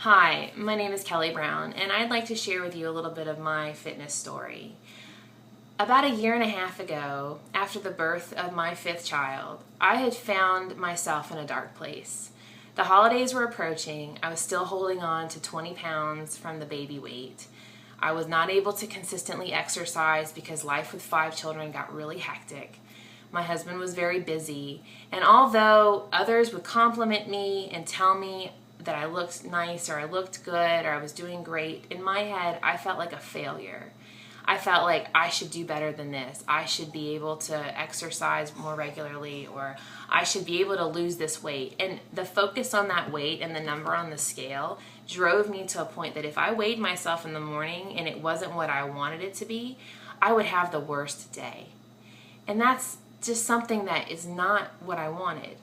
Hi, my name is Kelly Brown, and I'd like to share with you a little bit of my fitness story. About a year and a half ago, after the birth of my fifth child, I had found myself in a dark place. The holidays were approaching. I was still holding on to 20 pounds from the baby weight. I was not able to consistently exercise because life with 5 children got really hectic. My husband was very busy, and although others would compliment me and tell me that I looked nice or I looked good or I was doing great, in my head I felt like a failure. I felt like I should do better than this. I should be able to exercise more regularly, or I should be able to lose this weight. And the focus on that weight and the number on the scale drove me to a point that if I weighed myself in the morning and it wasn't what I wanted it to be, I would have the worst day. And that's just something that is not what I wanted.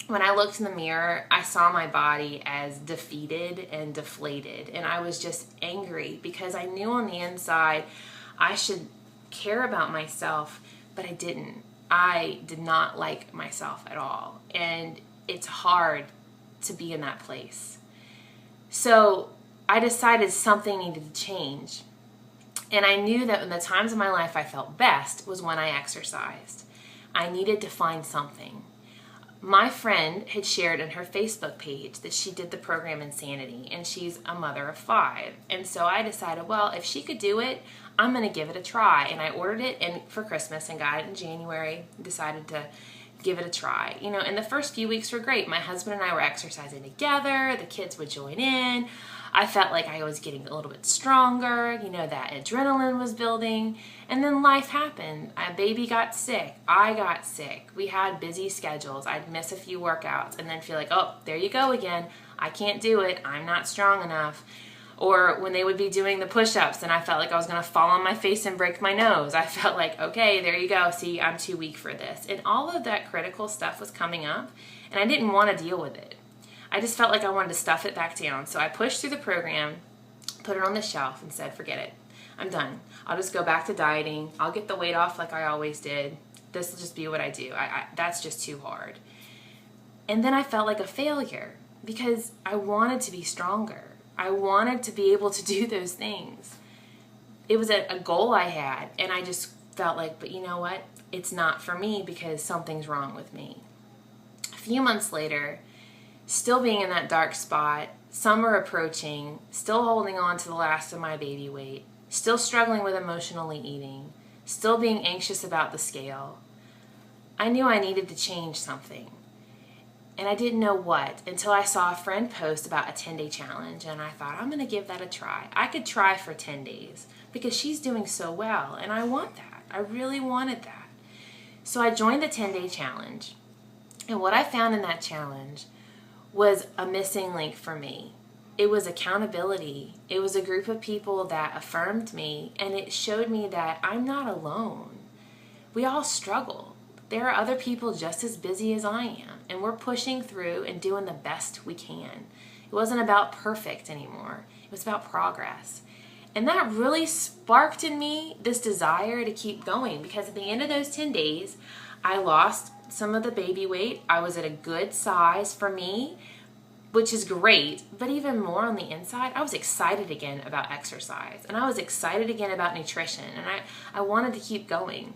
When I looked in the mirror, I saw my body as defeated and deflated, and I was just angry because I knew on the inside I should care about myself, but I didn't. I did not like myself at all, and it's hard to be in that place. So I decided something needed to change, and I knew that in the times of my life I felt best was when I exercised. I needed to find something. My friend had shared in her Facebook page that she did the program Insanity, and she's a mother of 5. And so I decided, well, if she could do it, I'm going to give it a try. And I ordered it for Christmas and got it in January, decided to give it a try. And the first few weeks were great. My husband and I were exercising together. The kids would join in. I felt like I was getting a little bit stronger, that adrenaline was building. And then life happened. A baby got sick. I got sick. We had busy schedules. I'd miss a few workouts and then feel like, oh, there you go again. I can't do it. I'm not strong enough. Or when they would be doing the push-ups and I felt like I was going to fall on my face and break my nose, I felt like, okay, there you go. See, I'm too weak for this. And all of that critical stuff was coming up, and I didn't want to deal with it. I just felt like I wanted to stuff it back down. So I pushed through the program, put it on the shelf, and said, forget it. I'm done. I'll just go back to dieting. I'll get the weight off like I always did. This will just be what I do. That's just too hard. And then I felt like a failure because I wanted to be stronger. I wanted to be able to do those things. It was a goal I had, and I just felt like, but you know what? It's not for me because something's wrong with me. A few months later, still being in that dark spot, summer approaching, still holding on to the last of my baby weight, still struggling with emotionally eating, still being anxious about the scale, I knew I needed to change something. And I didn't know what until I saw a friend post about a 10-day challenge, and I thought, I'm going to give that a try. I could try for 10 days because she's doing so well, and I want that. I really wanted that. So I joined the 10-day challenge, and what I found in that challenge was a missing link for me. It was accountability. It was a group of people that affirmed me, and it showed me that I'm not alone. We all struggle. There are other people just as busy as I am, and we're pushing through and doing the best we can. It wasn't about perfect anymore. It was about progress. And that really sparked in me this desire to keep going, because at the end of those 10 days, I lost some of the baby weight. I was at a good size for me, which is great, but even more on the inside, I was excited again about exercise, and I was excited again about nutrition, and I wanted to keep going.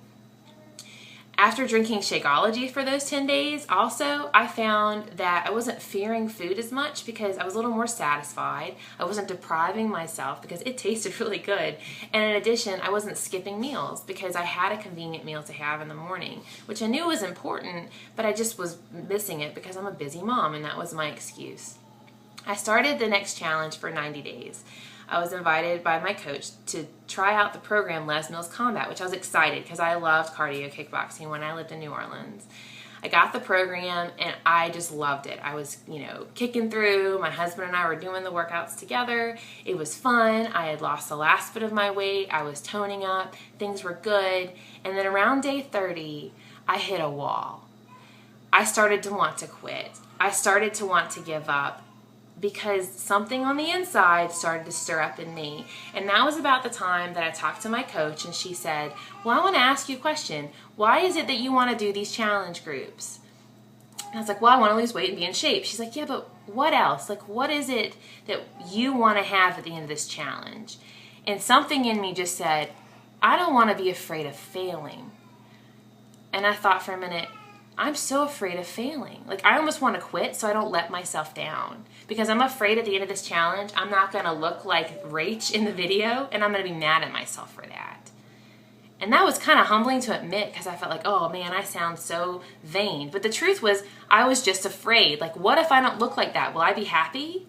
After drinking Shakeology for those 10 days, also, I found that I wasn't fearing food as much because I was a little more satisfied. I wasn't depriving myself because it tasted really good. And in addition, I wasn't skipping meals because I had a convenient meal to have in the morning, which I knew was important, but I just was missing it because I'm a busy mom, and that was my excuse. I started the next challenge for 90 days. I was invited by my coach to try out the program Les Mills Combat, which I was excited because I loved cardio kickboxing when I lived in New Orleans. I got the program and I just loved it. I was, kicking through. My husband and I were doing the workouts together. It was fun. I had lost the last bit of my weight. I was toning up. Things were good. And then around day 30, I hit a wall. I started to want to quit. I started to want to give up, because something on the inside started to stir up in me. And that was about the time that I talked to my coach, and she said, well, I want to ask you a question. Why is it that you want to do these challenge groups? And I was like, well, I want to lose weight and be in shape. She's like, yeah, but what else? Like, what is it that you want to have at the end of this challenge? And something in me just said, I don't want to be afraid of failing. And I thought for a minute, I'm so afraid of failing. Like, I almost want to quit so I don't let myself down. Because I'm afraid at the end of this challenge, I'm not going to look like Rach in the video, and I'm going to be mad at myself for that. And that was kind of humbling to admit, because I felt like, oh man, I sound so vain. But the truth was, I was just afraid. Like, what if I don't look like that? Will I be happy?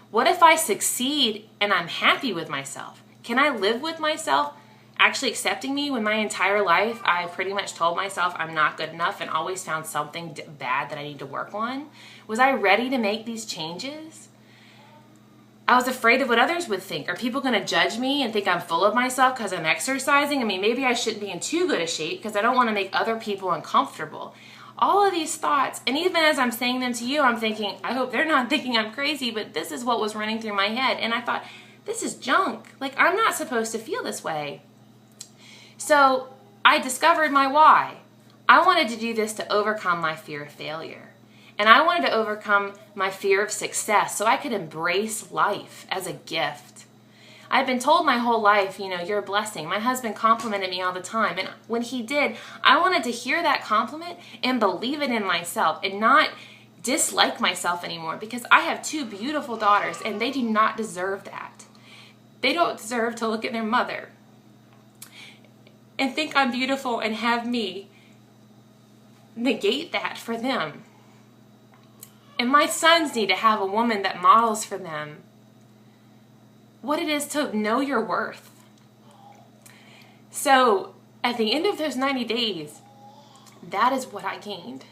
What if I succeed and I'm happy with myself? Can I live with myself actually accepting me when my entire life I pretty much told myself I'm not good enough and always found something bad that I need to work on? Was I ready to make these changes? I was afraid of what others would think. Are people going to judge me and think I'm full of myself because I'm exercising? I mean, maybe I shouldn't be in too good a shape because I don't want to make other people uncomfortable. All of these thoughts, and even as I'm saying them to you, I'm thinking, I hope they're not thinking I'm crazy, but this is what was running through my head. And I thought, this is junk. Like, I'm not supposed to feel this way. So I discovered my why. I wanted to do this to overcome my fear of failure. And I wanted to overcome my fear of success so I could embrace life as a gift. I've been told my whole life, you know, you're a blessing. My husband complimented me all the time. And when he did, I wanted to hear that compliment and believe it in myself and not dislike myself anymore, because I have two beautiful daughters and they do not deserve that. They don't deserve to look at their mother and think I'm beautiful and have me negate that for them. And my sons need to have a woman that models for them what it is to know your worth. So at the end of those 90 days, that is what I gained.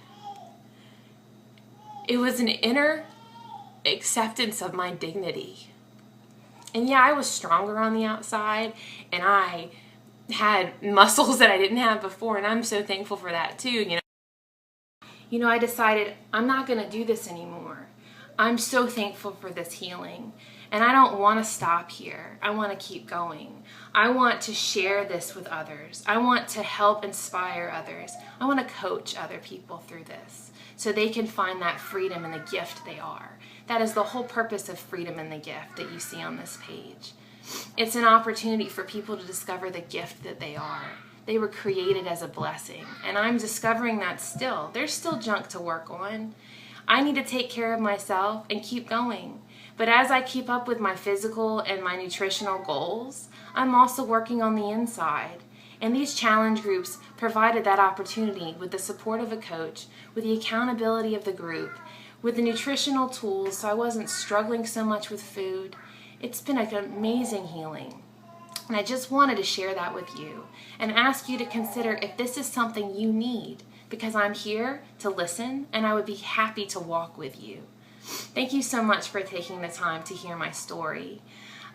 It was an inner acceptance of my dignity. And yeah, I was stronger on the outside, and I had muscles that I didn't have before, and I'm so thankful for that too, you know, I decided I'm not going to do this anymore. I'm so thankful for this healing. And I don't want to stop here. I want to keep going. I want to share this with others. I want to help inspire others. I want to coach other people through this so they can find that freedom and the gift they are. That is the whole purpose of Freedom and the Gift that you see on this page. It's an opportunity for people to discover the gift that they are. They were created as a blessing, and I'm discovering that still. There's still junk to work on. I need to take care of myself and keep going. But as I keep up with my physical and my nutritional goals, I'm also working on the inside. And these challenge groups provided that opportunity with the support of a coach, with the accountability of the group, with the nutritional tools so I wasn't struggling so much with food. It's been an amazing healing. And I just wanted to share that with you and ask you to consider if this is something you need, because I'm here to listen and I would be happy to walk with you. Thank you so much for taking the time to hear my story.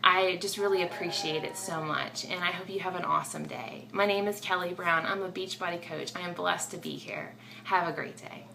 I just really appreciate it so much, and I hope you have an awesome day. My name is Kelly Brown. I'm a Beachbody coach. I am blessed to be here. Have a great day.